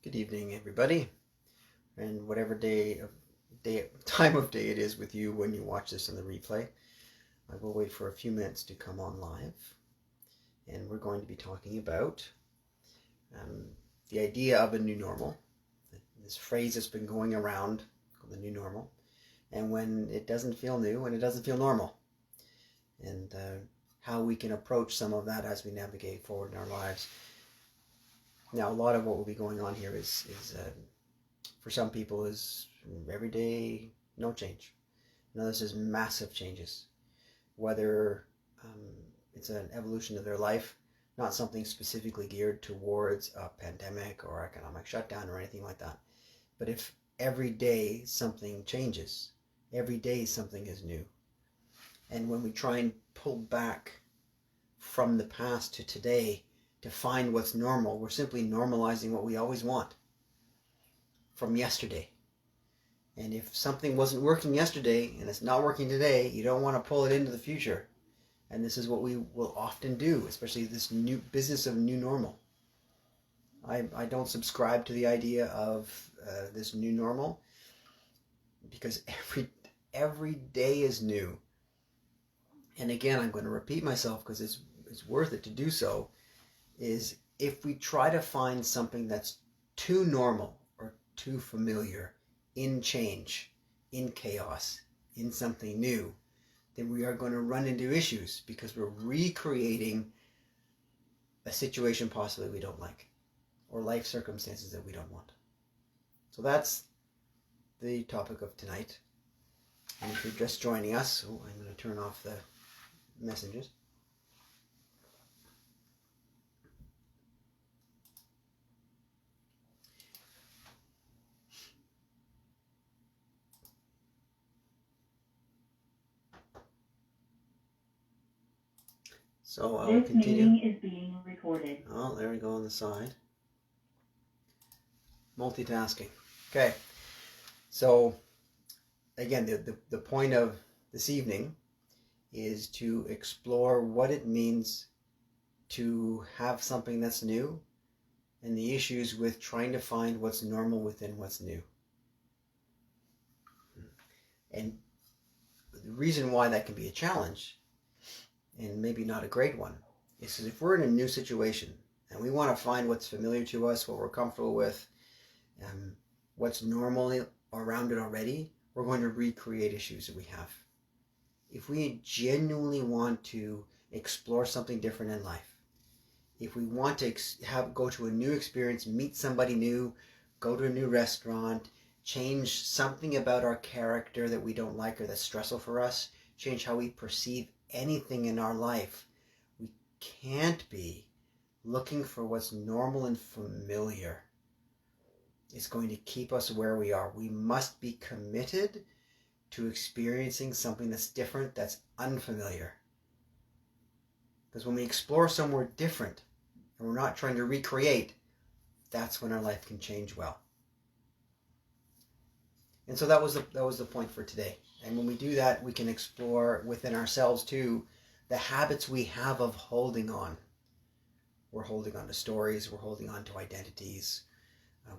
Good evening, everybody, and whatever time of day it is with you when you watch this on the replay. I will wait for a few minutes to come on live, and we're going to be talking about the idea of a new normal. This phrase that's been going around called the new normal, and when it doesn't feel new and it doesn't feel normal, and how we can approach some of that as we navigate forward in our lives. Now, a lot of what will be going on here is for some people, is every day, no change. And others is massive changes. Whether it's an evolution of their life, not something specifically geared towards a pandemic or economic shutdown or anything like that. But if every day something changes, every day something is new. And when we try and pull back from the past to today to find what's normal, we're simply normalizing what we always want from yesterday. And if something wasn't working yesterday and it's not working today, you don't want to pull it into the future. And this is what we will often do, especially this new business of new normal. I don't subscribe to the idea of this new normal, because every day is new. And again, I'm going to repeat myself because it's worth it to do so, is if we try to find something that's too normal or too familiar in change, in chaos, in something new, then we are going to run into issues because we're recreating a situation possibly we don't like, or life circumstances that we don't want. So that's the topic of tonight. And if you're just joining us, I'm going to turn off the messages. So I'll continue. This meeting is being recorded. Oh, there we go on the side. Multitasking. Okay. So again, the point of this evening is to explore what it means to have something that's new and the issues with trying to find what's normal within what's new. And the reason why that can be a challenge, and maybe not a great one, is if we're in a new situation and we want to find what's familiar to us, what we're comfortable with, what's normal around it already, we're going to recreate issues that we have. If we genuinely want to explore something different in life, if we want to go to a new experience, meet somebody new, go to a new restaurant, change something about our character that we don't like or that's stressful for us, change how we perceive anything in our life, we can't be looking for what's normal and familiar. It's going to keep us where we are. We must be committed to experiencing something that's different, that's unfamiliar. Because when we explore somewhere different and we're not trying to recreate, that's when our life can change well. And so that was the point for today. And when we do that, we can explore within ourselves too the habits we have of holding on. We're holding on to stories, we're holding on to identities,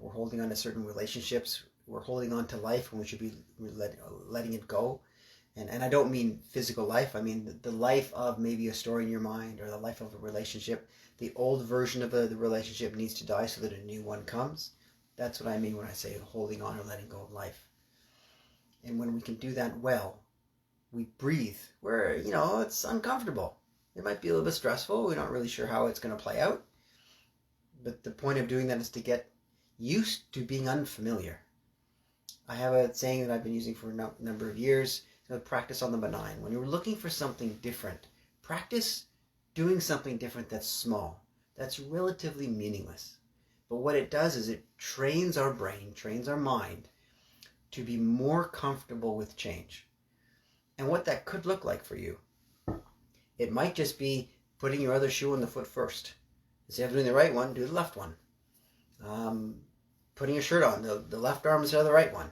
we're holding on to certain relationships, we're holding on to life when we should be letting it go. And I don't mean physical life, I mean the life of maybe a story in your mind, or the life of a relationship. The old version of the relationship needs to die so that a new one comes. That's what I mean when I say holding on or letting go of life. And when we can do that well, we breathe where, it's uncomfortable. It might be a little bit stressful. We're not really sure how it's going to play out. But the point of doing that is to get used to being unfamiliar. I have a saying that I've been using for a number of years. Practice on the benign. When you're looking for something different, practice doing something different that's small, that's relatively meaningless. But what it does is it trains our brain, trains our mind to be more comfortable with change. And what that could look like for you, it might just be putting your other shoe on the foot first. Instead of doing the right one, do the left one. Putting your shirt on, the left arm instead of the right one.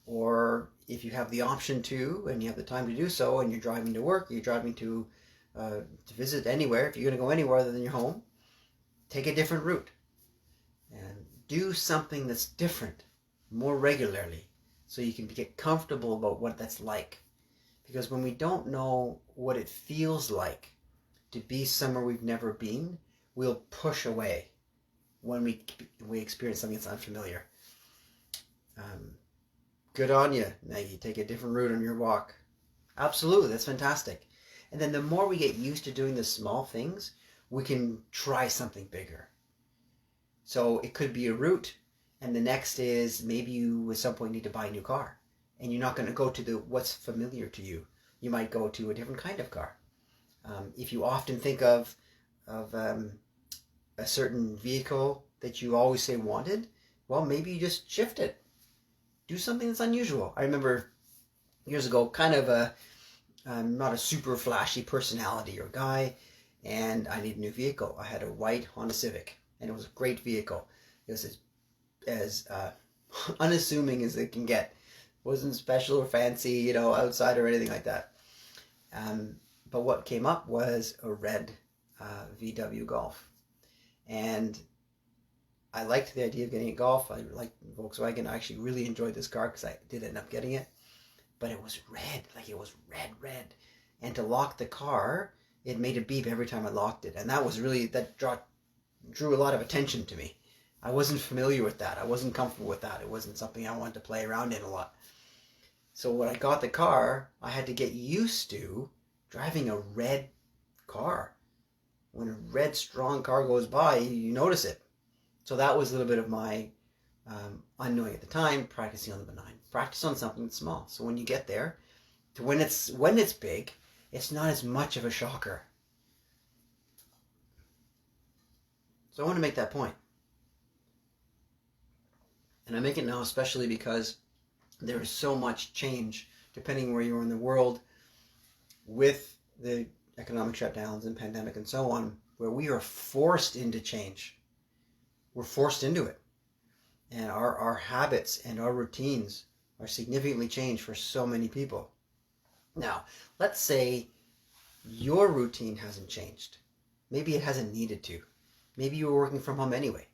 Or if you have the option to, and you have the time to do so, and you're driving to work, you're driving to visit anywhere, if you're going to go anywhere other than your home, take a different route. And do something that's different more regularly so you can get comfortable about what that's like. Because when we don't know what it feels like to be somewhere we've never been, we'll push away when we experience something that's unfamiliar. Good on you, Maggie. Take a different route on your walk. Absolutely, that's fantastic. And then the more we get used to doing the small things, we can try something bigger. So it could be a route, and the next is maybe you at some point need to buy a new car, and you're not going to go to what's familiar to you. You might go to a different kind of car. If you often think of a certain vehicle that you always say wanted, well, maybe you just shift it. Do something that's unusual. I remember years ago, kind of not a super flashy personality or guy, and I needed a new vehicle. I had a white Honda Civic, and it was a great vehicle. It was as unassuming as it can get. It wasn't special or fancy, outside or anything like that. But what came up was a red VW Golf. And I liked the idea of getting a Golf. I liked Volkswagen. I actually really enjoyed this car because I did end up getting it. But it was red. It was red. And to lock the car, it made a beep every time I locked it. And that drew a lot of attention to me. I wasn't familiar with that. I wasn't comfortable with that. It wasn't something I wanted to play around in a lot. So when I got the car, I had to get used to driving a red car. When a red, strong car goes by, you notice it. So that was a little bit of my unknowing at the time, practicing on the benign. Practice on something that's small. So when you get there, to when it's big, it's not as much of a shocker. So I want to make that point. And I make it now especially because there is so much change, depending where you are in the world, with the economic shutdowns and pandemic and so on, where we are forced into change. We're forced into it. And our habits and our routines are significantly changed for so many people. Now, let's say your routine hasn't changed. Maybe it hasn't needed to. Maybe you were working from home anyway.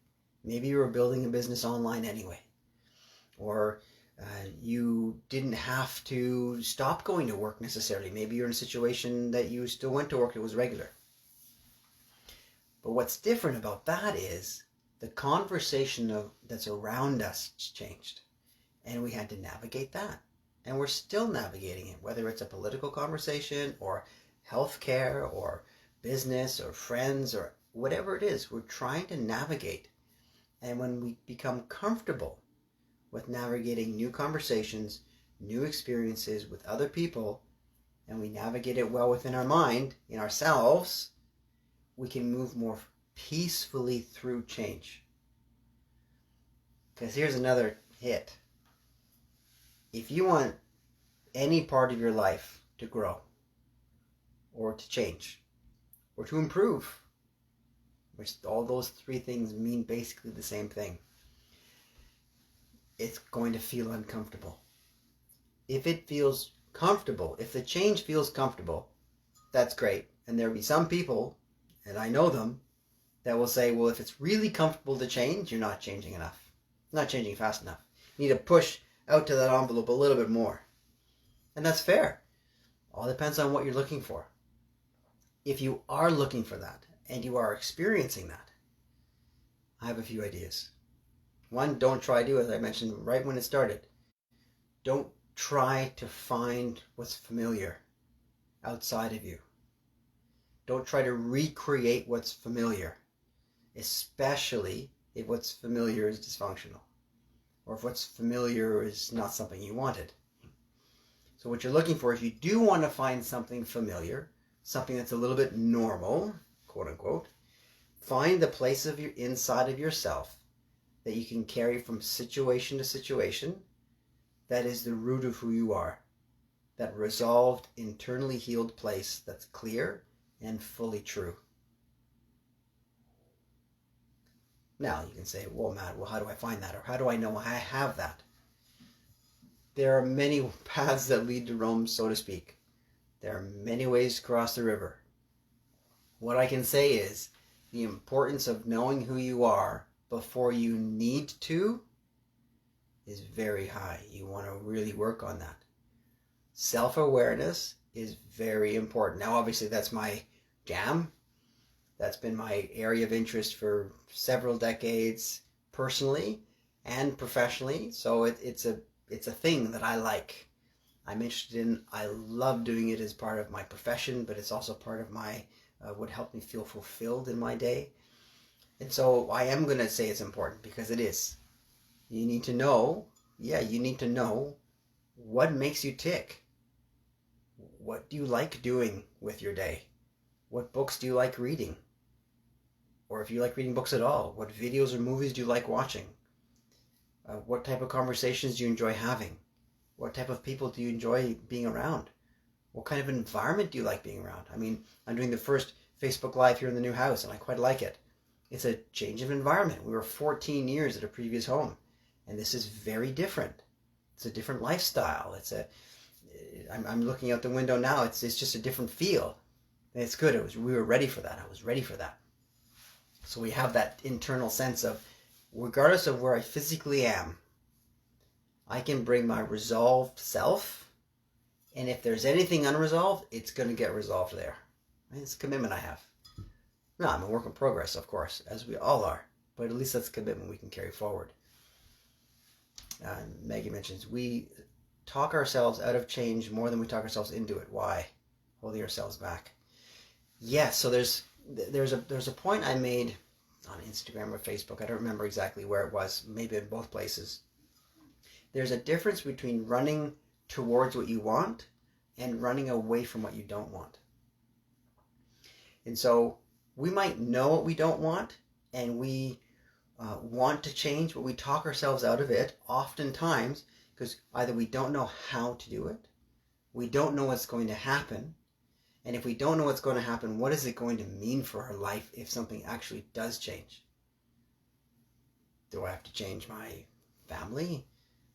Maybe you were building a business online anyway. Or you didn't have to stop going to work necessarily. Maybe you're in a situation that you still went to work, it was regular. But what's different about that is the conversation that's around us changed. And we had to navigate that. And we're still navigating it, whether it's a political conversation or healthcare or business or friends or whatever it is. We're trying to navigate. And when we become comfortable with navigating new conversations, new experiences with other people, and we navigate it well within our mind, in ourselves, we can move more peacefully through change. Because here's another hit. If you want any part of your life to grow, or to change, or to improve, which all those three things mean basically the same thing, it's going to feel uncomfortable. If it feels comfortable, if the change feels comfortable, that's great. And there'll be some people, and I know them, that will say, well, if it's really comfortable to change, you're not changing enough. You're not changing fast enough. You need to push out to that envelope a little bit more. And that's fair. All depends on what you're looking for. If you are looking for that, and you are experiencing that, I have a few ideas. One, don't try to, as I mentioned right when it started, don't try to find what's familiar outside of you. Don't try to recreate what's familiar, especially if what's familiar is dysfunctional, or if what's familiar is not something you wanted. So what you're looking for, if you do want to find something familiar, something that's a little bit normal, quote unquote, find the place of your inside of yourself that you can carry from situation to situation, that is the root of who you are. That resolved, internally healed place that's clear and fully true. Now you can say, well, Matt, how do I find that? Or how do I know I have that? There are many paths that lead to Rome, so to speak. There are many ways to cross the river. What I can say is the importance of knowing who you are before you need to is very high. You want to really work on that. Self-awareness is very important. Now, obviously, that's my jam. That's been my area of interest for several decades, personally and professionally. So it's a thing that I like. I'm interested in. I love doing it as part of my profession, but it's also part of my what helped me feel fulfilled in my day. And so I am going to say it's important because it is. You need to know, you need to know what makes you tick. What do you like doing with your day? What books do you like reading? Or if you like reading books at all, what videos or movies do you like watching? What type of conversations do you enjoy having? What type of people do you enjoy being around? What kind of environment do you like being around? I mean, I'm doing the first Facebook Live here in the new house, and I quite like it. It's a change of environment. We were 14 years at a previous home, and this is very different. It's a different lifestyle. I'm looking out the window now. It's just a different feel. And it's good. We were ready for that. I was ready for that. So we have that internal sense of, regardless of where I physically am, I can bring my resolved self, and if there's anything unresolved, it's going to get resolved there. It's a commitment I have. No, I'm a work in progress, of course, as we all are, but at least that's a commitment we can carry forward. Maggie mentions, we talk ourselves out of change more than we talk ourselves into it. Why? Holding ourselves back. Yes, so there's a point I made on Instagram or Facebook. I don't remember exactly where it was, maybe in both places. There's a difference between running towards what you want and running away from what you don't want. And so we might know what we don't want, and we want to change, but we talk ourselves out of it oftentimes because either we don't know how to do it, we don't know what's going to happen, and if we don't know what's going to happen, what is it going to mean for our life if something actually does change? Do I have to change my family,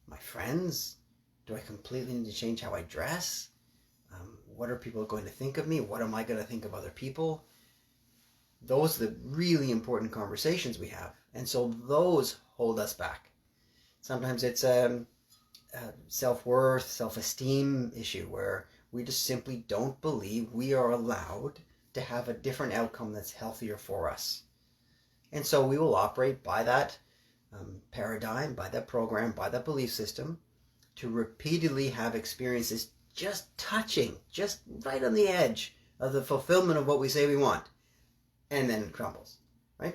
my friends? Do I completely need to change how I dress? What are people going to think of me? What am I going to think of other people? Those are the really important conversations we have. And so those hold us back. Sometimes it's a self-worth, self-esteem issue where we just simply don't believe we are allowed to have a different outcome that's healthier for us. And so we will operate by that paradigm, by that program, by that belief system, to repeatedly have experiences just touching, just right on the edge of the fulfillment of what we say we want. And then it crumbles, right?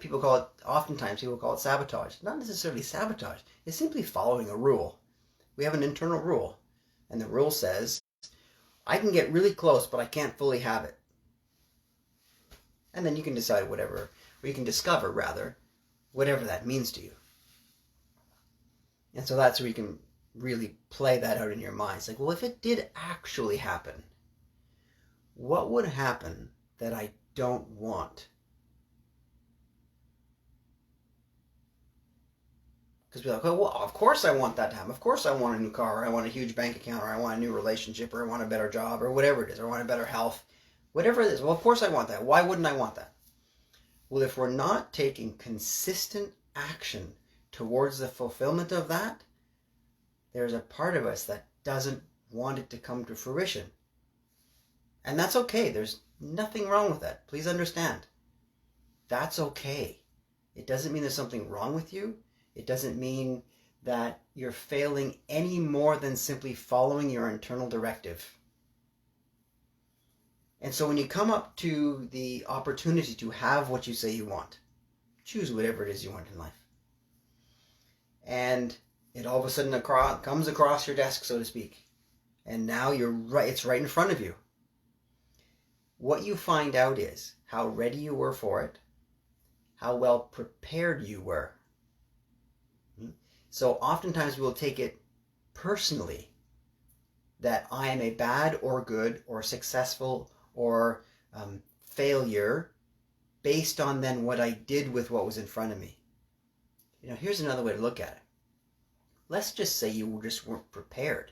Oftentimes people call it sabotage. Not necessarily sabotage. It's simply following a rule. We have an internal rule. And the rule says, I can get really close, but I can't fully have it. And then you can decide whatever, or you can discover, rather, whatever that means to you. And so that's where you can really play that out in your mind. It's like, well, if it did actually happen, what would happen that I don't want? Because we're like, oh, well, of course I want that to happen. Of course I want a new car, or I want a huge bank account, or I want a new relationship, or I want a better job, or whatever it is, or I want a better health. Whatever it is, well, of course I want that. Why wouldn't I want that? Well, if we're not taking consistent action towards the fulfillment of that, there's a part of us that doesn't want it to come to fruition. And that's okay. There's nothing wrong with that. Please understand. That's okay. It doesn't mean there's something wrong with you. It doesn't mean that you're failing any more than simply following your internal directive. And so when you come up to the opportunity to have what you say you want, choose whatever it is you want in life, and it all of a sudden comes across your desk, so to speak, and now it's right in front of you. What you find out is how ready you were for it, how well prepared you were. So oftentimes we'll take it personally that I am a bad or good or successful or failure based on then what I did with what was in front of me. Here's another way to look at it. Let's just say you just weren't prepared.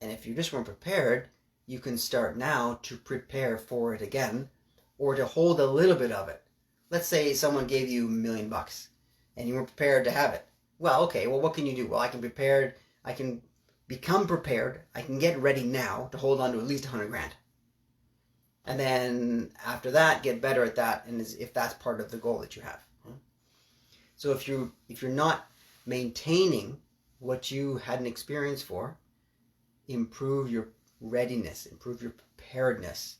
And if you just weren't prepared, you can start now to prepare for it again, or to hold a little bit of it, let's say someone gave you $1,000,000 and you were prepared to have it. Well, okay, well, what can you do? Well, I can become prepared. I can get ready now to hold on to at least 100 grand. And then after that, get better at that, and if that's part of the goal that you have. So if you're not maintaining what you had an experience for, improve your readiness, improve your preparedness.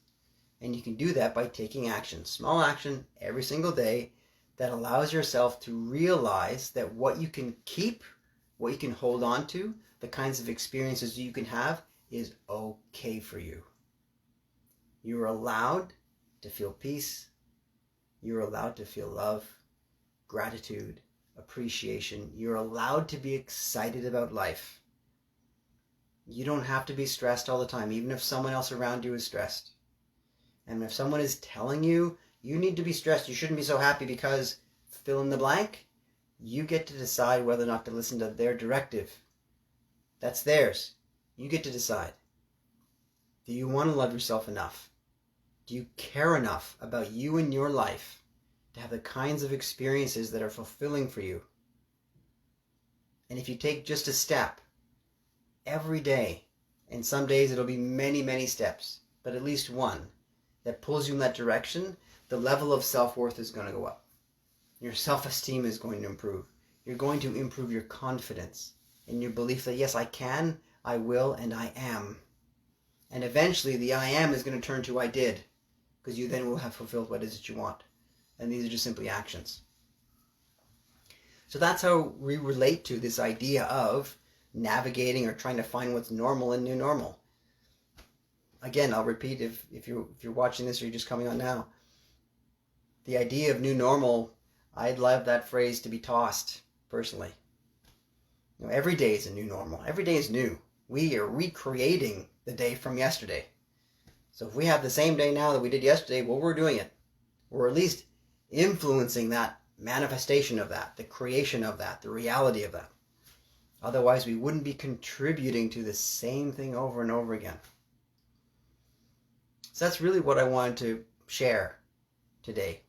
And you can do that by taking action, small action every single day that allows yourself to realize that what you can keep, what you can hold on to, the kinds of experiences you can have is okay for you. You're allowed to feel peace. You're allowed to feel love, gratitude, appreciation. You're allowed to be excited about life. You don't have to be stressed all the time, even if someone else around you is stressed. And if someone is telling you, you need to be stressed, you shouldn't be so happy because fill in the blank, you get to decide whether or not to listen to their directive. That's theirs. You get to decide. Do you want to love yourself enough? Do you care enough about you and your life to have the kinds of experiences that are fulfilling for you? And if you take just a step every day, and some days it'll be many, many steps, but at least one that pulls you in that direction, the level of self-worth is going to go up. Your self-esteem is going to improve. You're going to improve your confidence and your belief that, yes, I can, I will, and I am. And eventually the I am is going to turn to I did, because you then will have fulfilled what it is that you want. And these are just simply actions. So that's how we relate to this idea of navigating or trying to find what's normal in new normal. Again, I'll repeat, if you're watching this or you're just coming on now, the idea of new normal, I'd love that phrase to be tossed, personally. Every day is a new normal. Every day is new. We are recreating the day from yesterday. So if we have the same day now that we did yesterday, well, we're doing it. We're at least influencing that manifestation of that, the creation of that, the reality of that. Otherwise, we wouldn't be contributing to the same thing over and over again. So that's really what I wanted to share today,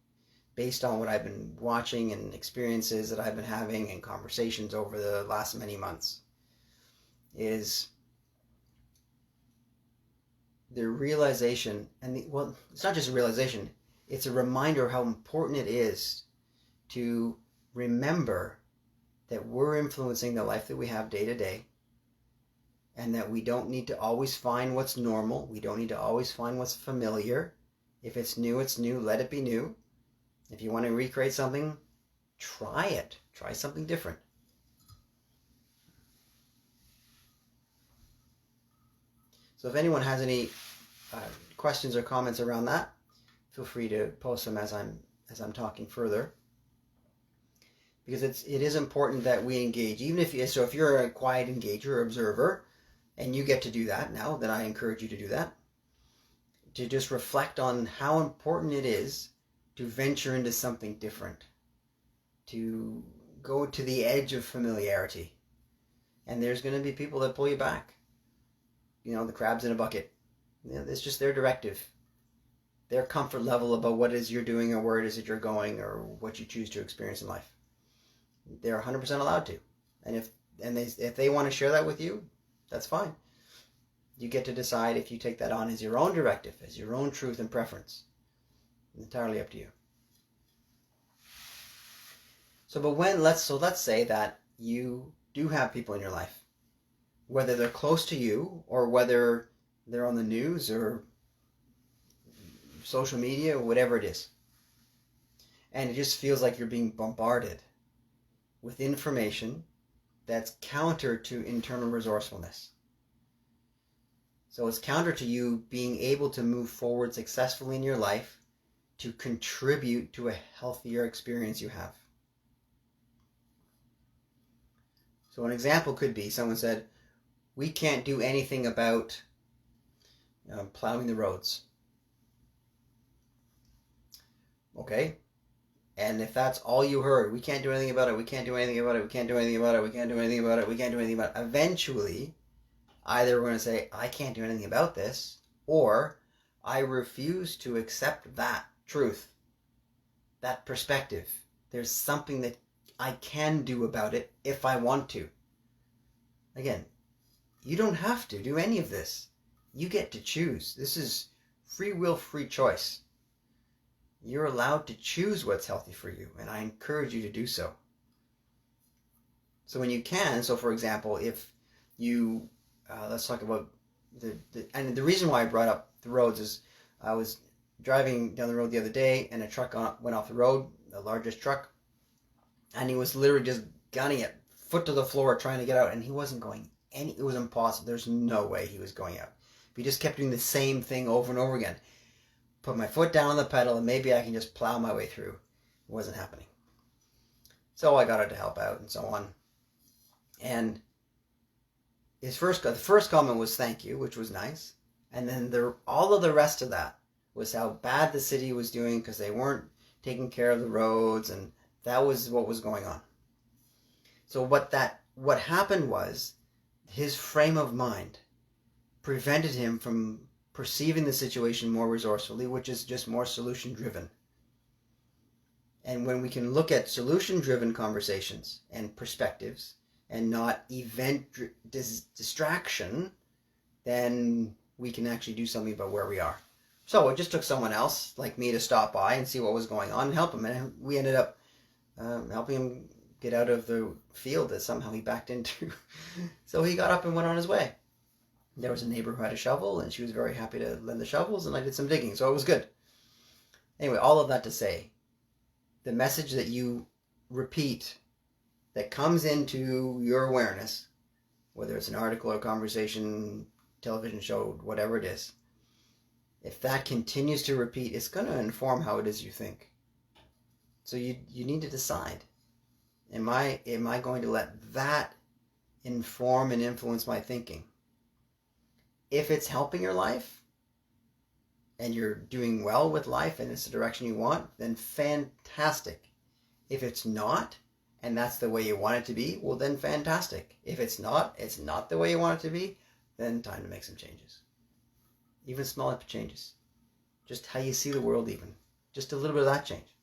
based on what I've been watching and experiences that I've been having and conversations over the last many months, is the realization, well, it's not just a realization, it's a reminder of how important it is to remember that we're influencing the life that we have day to day, and that we don't need to always find what's normal. We don't need to always find what's familiar. If it's new, it's new. Let it be new. If you want to recreate something, try it. Try something different. So if anyone has any questions or comments around that, feel free to post them as I'm talking further. Because it is important that we engage, even if you're a quiet engager or observer, and you get to do that now, then I encourage you to do that. To just reflect on how important it is to venture into something different, to go to the edge of familiarity. And there's going to be people that pull you back. The crabs in a bucket. It's just their directive, their comfort level about what it is you're doing or where it is that you're going or what you choose to experience in life. They're 100% allowed to. And if they want to share that with you, that's fine. You get to decide if you take that on as your own directive, as your own truth and preference. It's entirely up to you. Let's say that you do have people in your life, whether they're close to you or whether they're on the news or social media or whatever it is. And it just feels like you're being bombarded with information that's counter to internal resourcefulness. So it's counter to you being able to move forward successfully in your life to contribute to a healthier experience you have. So an example could be, someone said, we can't do anything about plowing the roads. Okay? And if that's all you heard, we can't do anything about it, we can't do anything about it, we can't do anything about it, we can't do anything about it, we can't do anything about it. Eventually, either we're going to say, I can't do anything about this, or I refuse to accept that truth. that perspective. There's something that I can do about it if I want to. Again, you don't have to do any of this. You get to choose. This is free will, free choice. You're allowed to choose what's healthy for you, and I encourage you to do so. So when you can, so for example, if you, let's talk about and the reason why I brought up the roads is I was driving down the road the other day and a truck went off the road, the largest truck, and he was literally just gunning it, foot to the floor, trying to get out, and he wasn't going it was impossible. There's no way he was going out. But he just kept doing the same thing over and over again. Put my foot down on the pedal and maybe I can just plow my way through. It wasn't happening. So I got out to help out and so on. And the first comment was thank you, which was nice. And then all of the rest of that was how bad the city was doing because they weren't taking care of the roads, and that was what was going on. So what happened was his frame of mind prevented him from perceiving the situation more resourcefully, which is just more solution driven. And when we can look at solution driven conversations and perspectives and not event distraction, then we can actually do something about where we are. So it just took someone else like me to stop by and see what was going on and help him. And we ended up helping him get out of the field that somehow he backed into. So he got up and went on his way. There was a neighbor who had a shovel, and she was very happy to lend the shovels, and I did some digging, so it was good. Anyway, all of that to say, the message that you repeat that comes into your awareness, whether it's an article or conversation, television show, whatever it is, if that continues to repeat, it's going to inform how it is you think. So you need to decide. Am I going to let that inform and influence my thinking? If it's helping your life and you're doing well with life and it's the direction you want, then fantastic. If it's not, and that's the way you want it to be, well then fantastic. If it's not the way you want it to be, then time to make some changes. Even small changes. Just how you see the world even. Just a little bit of that change.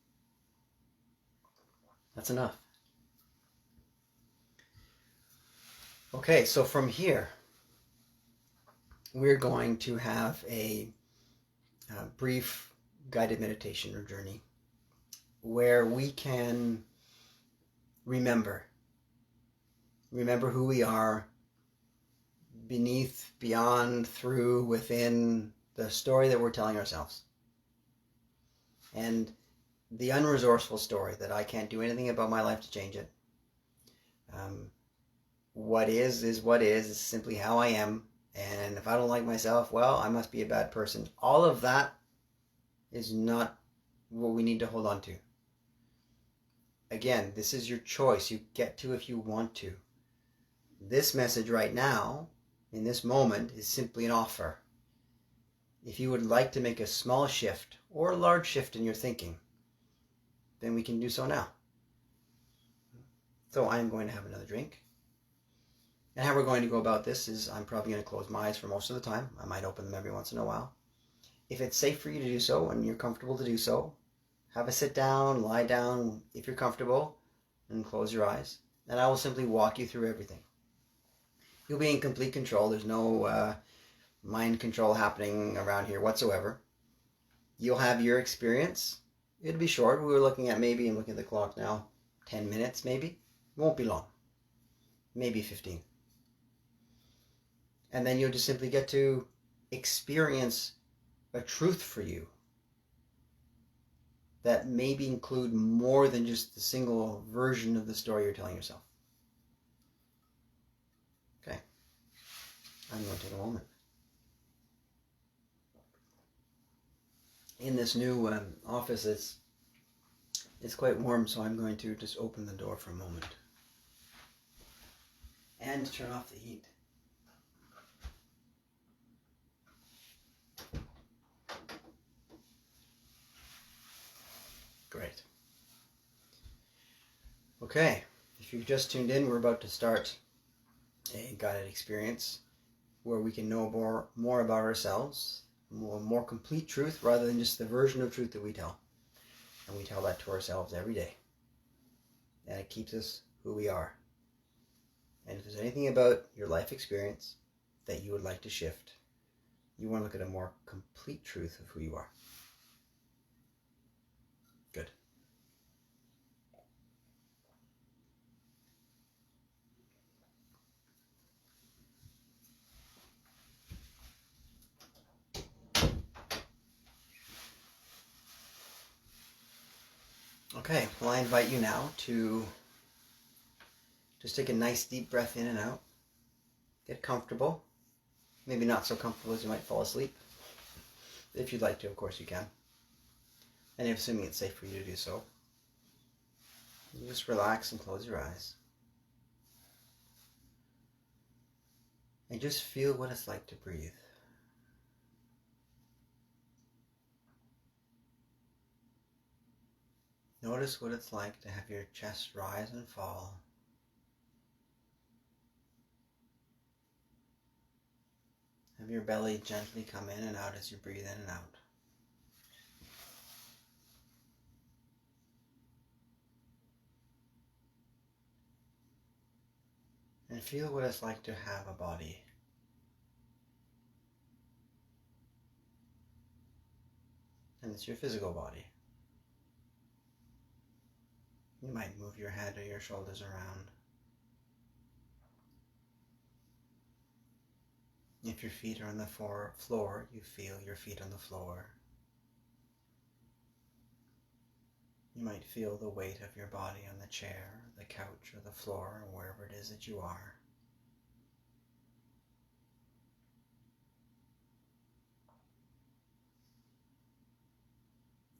That's enough. Okay, so from here, we're going to have a brief guided meditation or journey where we can remember who we are beneath, beyond, through, within the story that we're telling ourselves. And the unresourceful story that I can't do anything about my life to change it. What is what is simply how I am. And if I don't like myself, well, I must be a bad person. All of that is not what we need to hold on to. Again, this is your choice. You get to if you want to. This message right now, in this moment, is simply an offer. If you would like to make a small shift or a large shift in your thinking, then we can do so now. So I'm going to have another drink. And how we're going to go about this is I'm probably going to close my eyes for most of the time. I might open them every once in a while. If it's safe for you to do so and you're comfortable to do so, have a sit down, lie down if you're comfortable, and close your eyes. And I will simply walk you through everything. You'll be in complete control. There's no mind control happening around here whatsoever. You'll have your experience. It'll be short. We were looking at maybe, I'm looking at the clock now, 10 minutes maybe. It won't be long. Maybe 15. And then you'll just simply get to experience a truth for you that maybe include more than just the single version of the story you're telling yourself. Okay. I'm going to take a moment. In this new office, it's quite warm, so I'm going to just open the door for a moment and turn off the heat. Great. Okay, if you've just tuned in, we're about to start a guided experience where we can know more about ourselves, more complete truth rather than just the version of truth that we tell. And we tell that to ourselves every day. And it keeps us who we are. And if there's anything about your life experience that you would like to shift, you want to look at a more complete truth of who you are. Good. Okay, well, I invite you now to just take a nice deep breath in and out. Get comfortable. Maybe not so comfortable as you might fall asleep. If you'd like to, of course you can. And assuming it's safe for you to do so, you just relax and close your eyes. And just feel what it's like to breathe. Notice what it's like to have your chest rise and fall. Have your belly gently come in and out as you breathe in and out. And feel what it's like to have a body. And it's your physical body. You might move your head or your shoulders around. If your feet are on the floor, you feel your feet on the floor. You might feel the weight of your body on the chair, the couch, or the floor, or wherever it is that you are.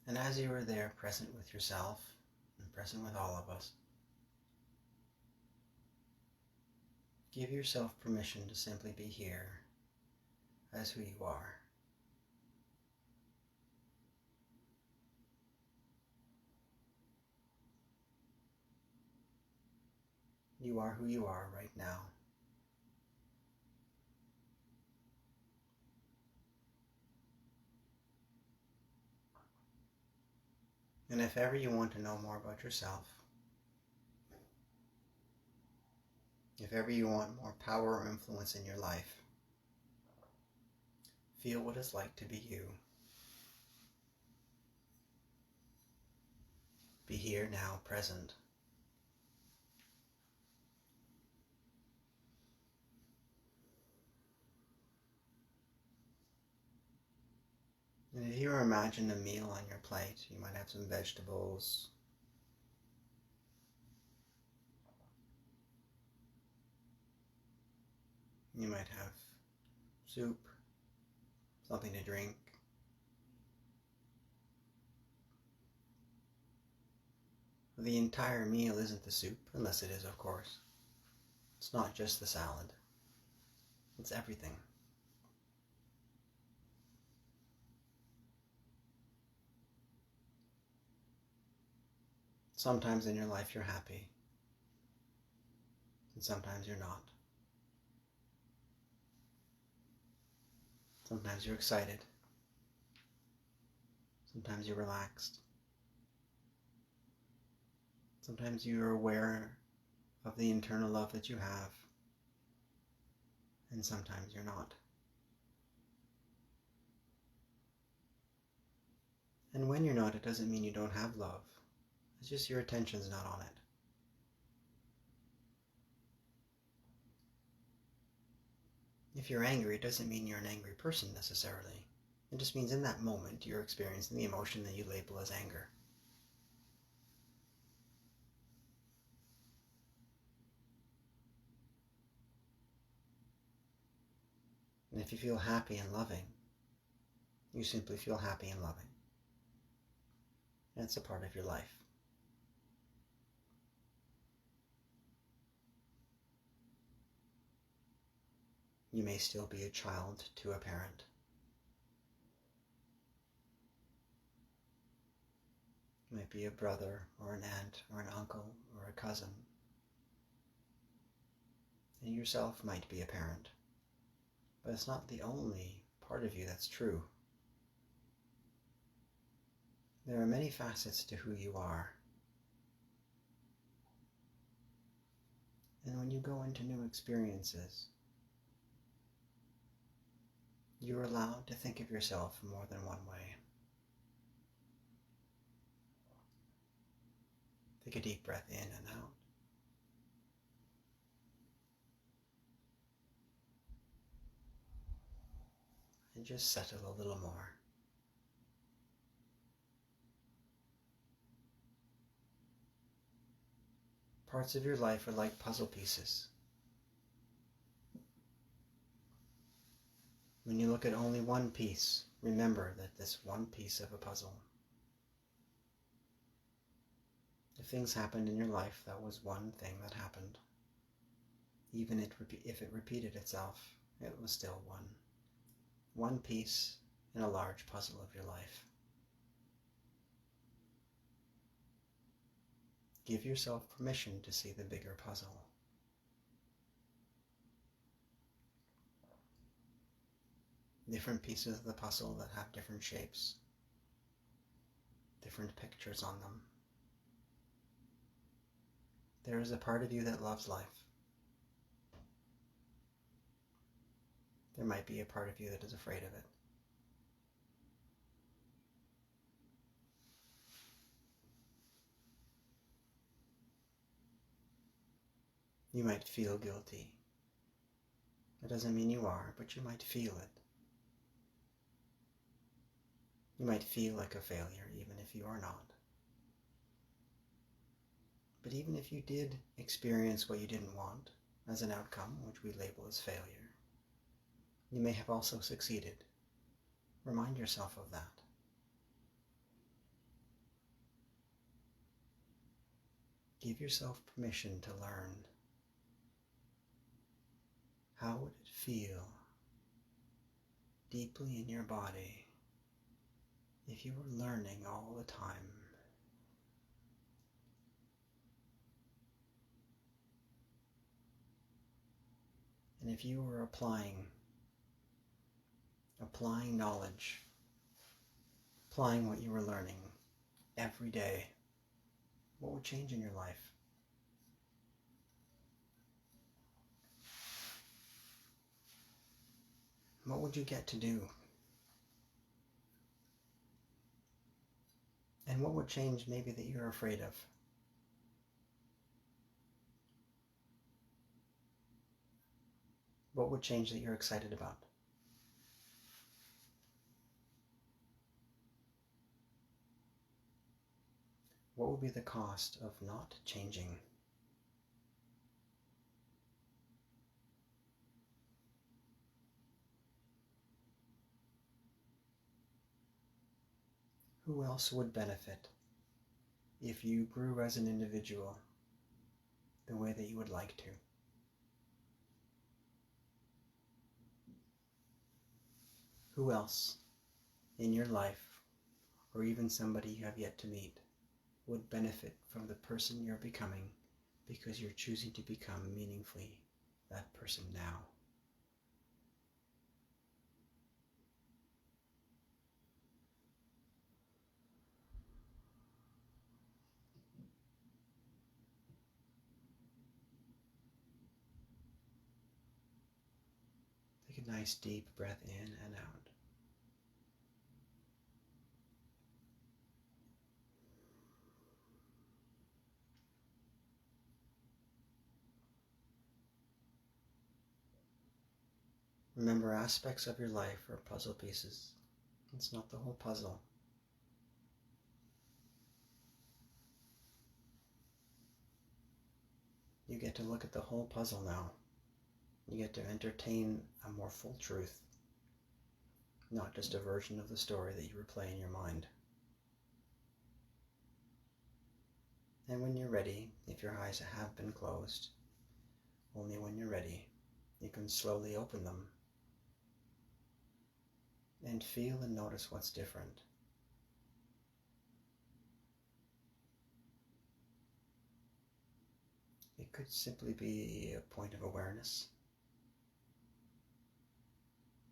And as you are there, present with yourself, and present with all of us, give yourself permission to simply be here as who you are. You are who you are right now. And if ever you want to know more about yourself, if ever you want more power or influence in your life, feel what it's like to be you. Be here now, present. And if you imagine a meal on your plate, you might have some vegetables. You might have soup, something to drink. The entire meal isn't the soup, unless it is, of course. It's not just the salad. It's everything. Sometimes in your life you're happy, and sometimes you're not. Sometimes you're excited. Sometimes you're relaxed. Sometimes you're aware of the internal love that you have, and sometimes you're not. And when you're not, it doesn't mean you don't have love. It's just your attention's not on it. If you're angry, it doesn't mean you're an angry person necessarily. It just means in that moment you're experiencing the emotion that you label as anger. And if you feel happy and loving, you simply feel happy and loving. And it's a part of your life. You may still be a child to a parent. You might be a brother or an aunt or an uncle or a cousin. And yourself might be a parent. But it's not the only part of you that's true. There are many facets to who you are. And when you go into new experiences, you're allowed to think of yourself more than one way. Take a deep breath in and out. And just settle a little more. Parts of your life are like puzzle pieces. When you look at only one piece, remember that this one piece of a puzzle. If things happened in your life, that was one thing that happened. Even if it repeated itself, it was still one. One piece in a large puzzle of your life. Give yourself permission to see the bigger puzzle. Different pieces of the puzzle that have different shapes, different pictures on them. There is a part of you that loves life. There might be a part of you that is afraid of it. You might feel guilty. That doesn't mean you are, but you might feel it. You might feel like a failure, even if you are not. But even if you did experience what you didn't want as an outcome, which we label as failure, you may have also succeeded. Remind yourself of that. Give yourself permission to learn. How would it feel deeply in your body if you were learning all the time? And if you were applying knowledge, applying what you were learning every day, what would change in your life? What would you get to do? And what would change maybe that you're afraid of? What would change that you're excited about? What would be the cost of not changing? Who else would benefit if you grew as an individual the way that you would like to? Who else in your life, or even somebody you have yet to meet, would benefit from the person you're becoming because you're choosing to become meaningfully that person now? Take a nice deep breath in and out. Remember, aspects of your life are puzzle pieces. It's not the whole puzzle. You get to look at the whole puzzle now. You get to entertain a more full truth, not just a version of the story that you replay in your mind. And when you're ready, if your eyes have been closed, only when you're ready, you can slowly open them and feel and notice what's different. It could simply be a point of awareness.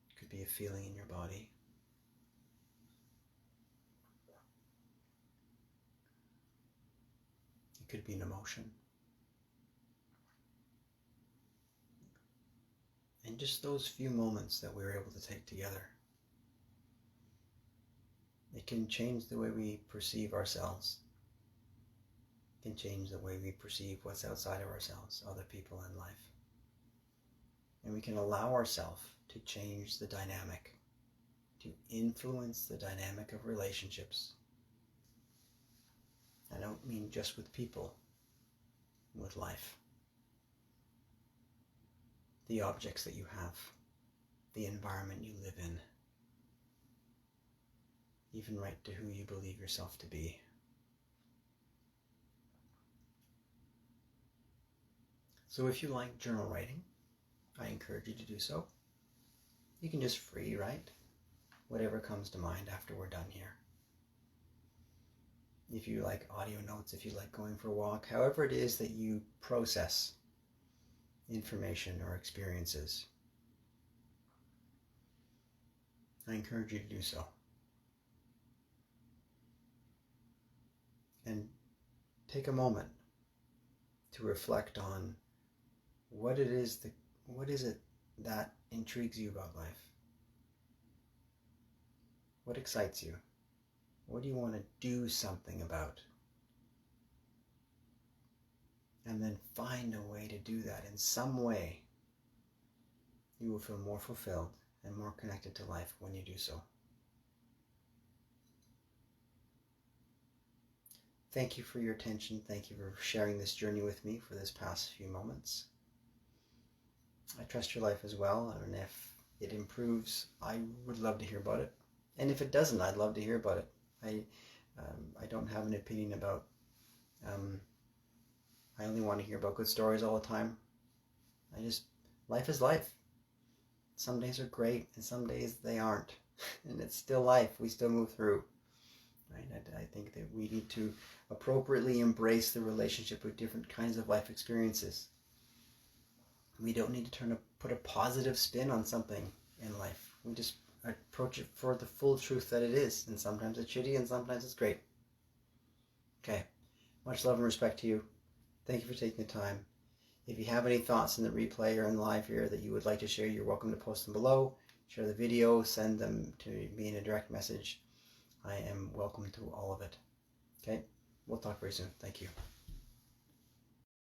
It could be a feeling in your body. It could be an emotion. And just those few moments that we were able to take together, it can change the way we perceive ourselves. It can change the way we perceive what's outside of ourselves, other people in life. And we can allow ourselves to change the dynamic, to influence the dynamic of relationships. I don't mean just with people, with life. The objects that you have, the environment you live in, even right to who you believe yourself to be. So if you like journal writing, I encourage you to do so. You can just free write whatever comes to mind after we're done here. If you like audio notes, if you like going for a walk, however it is that you process information or experiences, I encourage you to do so. And take a moment to reflect on what is it that intrigues you about life? What excites you? What do you want to do something about? And then find a way to do that in some way. You will feel more fulfilled and more connected to life when you do so. Thank you for your attention. Thank you for sharing this journey with me for this past few moments. I trust your life as well, and if it improves, I would love to hear about it. And if it doesn't, I'd love to hear about it. I don't have an opinion about, I only want to hear about good stories all the time. Life is life. Some days are great and some days they aren't. And it's still life. We still move through. Right? I think that we need to appropriately embrace the relationship with different kinds of life experiences. We don't need to put a positive spin on something in life. We just approach it for the full truth that it is. And sometimes it's shitty and sometimes it's great. Okay. Much love and respect to you. Thank you for taking the time. If you have any thoughts in the replay or in live here that you would like to share, you're welcome to post them below. Share the video, send them to me in a direct message. I am welcome to all of it. Okay? We'll talk very soon. Thank you.